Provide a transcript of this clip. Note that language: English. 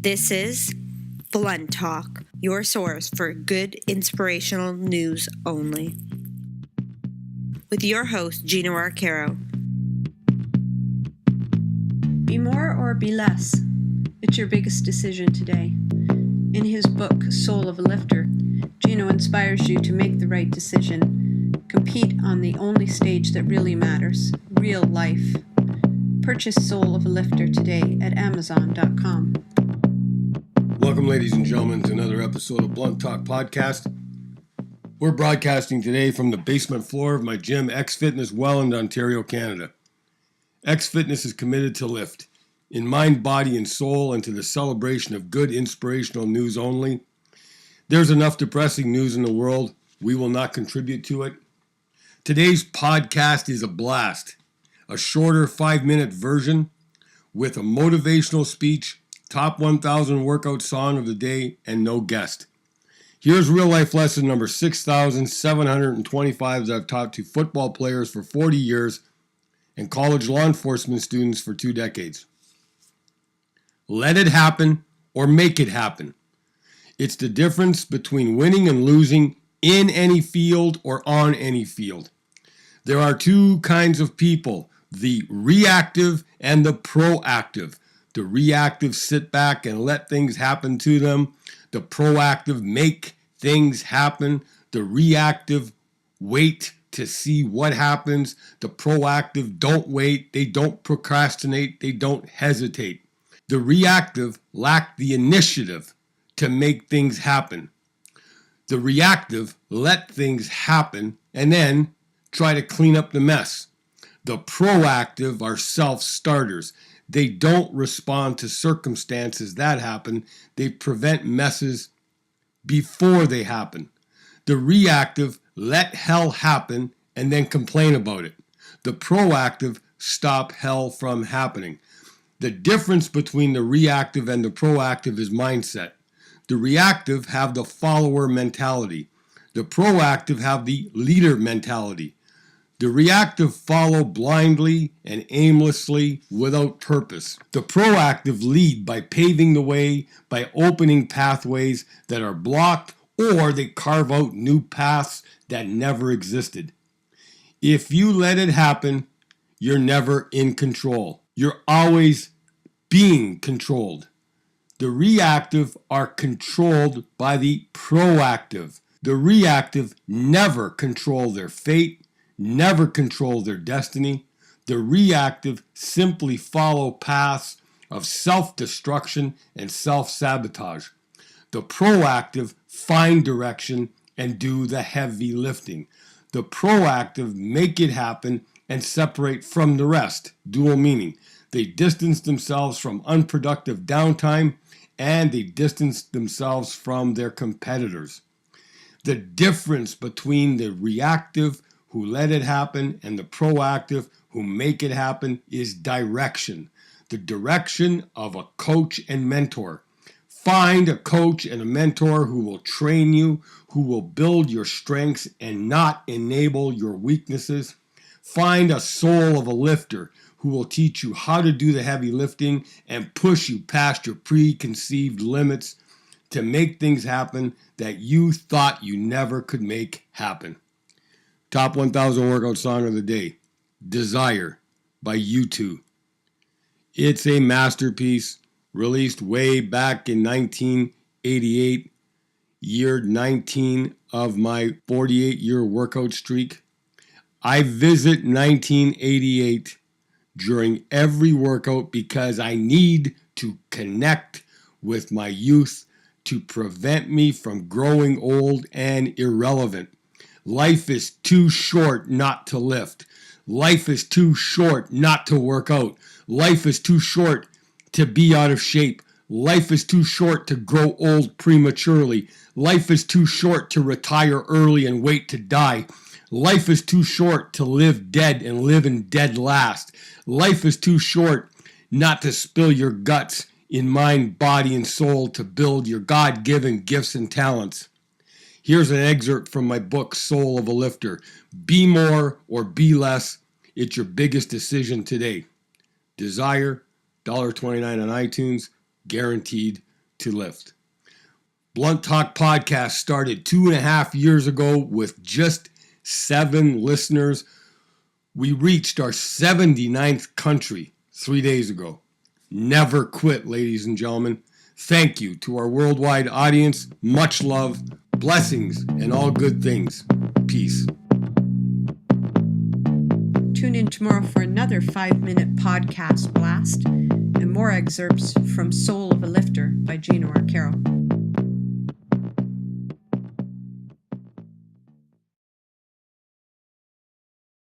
This is Blunt Talk, your source for good inspirational news only. With your host, Gino Arcaro. Be more or be less. It's your biggest decision today. In his book, Soul of a Lifter, Gino inspires you to make the right decision. Compete on the only stage that really matters, real life. Purchase Soul of a Lifter today at Amazon.com. Welcome, ladies and gentlemen, to another episode of Blunt Talk Podcast. We're broadcasting today from the basement floor of my gym, X Fitness, Welland, Ontario, Canada. X Fitness is committed to lift, in mind, body, and soul, and to the celebration of good inspirational news only. There's enough depressing news in the world. We will not contribute to it. Today's podcast is a blast. A shorter 5-minute version with a motivational speech, top 1,000 workout song of the day, and no guest. Here's real life lesson number 6,725 that I've taught to football players for 40 years and college law enforcement students for 2 decades. Let it happen or make it happen. It's the difference between winning and losing in any field or on any field. There are 2 kinds of people, the reactive and the proactive. The reactive sit back and let things happen to them. The proactive make things happen. The reactive wait to see what happens. The proactive don't wait. They don't procrastinate. They don't hesitate. The reactive lack the initiative to make things happen. The reactive let things happen and then try to clean up the mess. The proactive are self-starters. They don't respond to circumstances that happen. They prevent messes before they happen. The reactive let hell happen and then complain about it. The proactive stop hell from happening. The difference between the reactive and the proactive is mindset. The reactive have the follower mentality. The proactive have the leader mentality. The reactive follow blindly and aimlessly without purpose. The proactive lead by paving the way, by opening pathways that are blocked, or they carve out new paths that never existed. If you let it happen, you're never in control. You're always being controlled. The reactive are controlled by the proactive. The reactive never control their fate, never control their destiny. The reactive simply follow paths of self-destruction and self-sabotage. The proactive find direction and do the heavy lifting. The proactive make it happen and separate from the rest, dual meaning. They distance themselves from unproductive downtime and they distance themselves from their competitors. The difference between the reactive who let it happen and the proactive who make it happen is direction. The direction of a coach and mentor. Find a coach and a mentor who will train you, who will build your strengths and not enable your weaknesses. Find a soul of a lifter who will teach you how to do the heavy lifting and push you past your preconceived limits to make things happen that you thought you never could make happen. Top 1,000 workout song of the day, Desire by U2. It's a masterpiece released way back in 1988, year 19 of my 48-year workout streak. I visit 1988 during every workout because I need to connect with my youth to prevent me from growing old and irrelevant. Life is too short not to lift. Life is too short not to work out. Life is too short to be out of shape. Life is too short to grow old prematurely. Life is too short to retire early and wait to die. Life is too short to live dead and live in dead last. Life is too short not to spill your guts in mind, body, and soul to build your God-given gifts and talents. Here's an excerpt from my book, Soul of a Lifter. Be more or be less. It's your biggest decision today. Desire, $1.29 on iTunes, guaranteed to lift. Blunt Talk Podcast started 2.5 years ago with just 7 listeners. We reached our 79th country 3 days ago. Never quit, ladies and gentlemen. Thank you to our worldwide audience. Much love, blessings, and all good things. Peace. Tune in tomorrow for another 5-minute podcast blast and more excerpts from Soul of a Lifter by Gino Arcaro.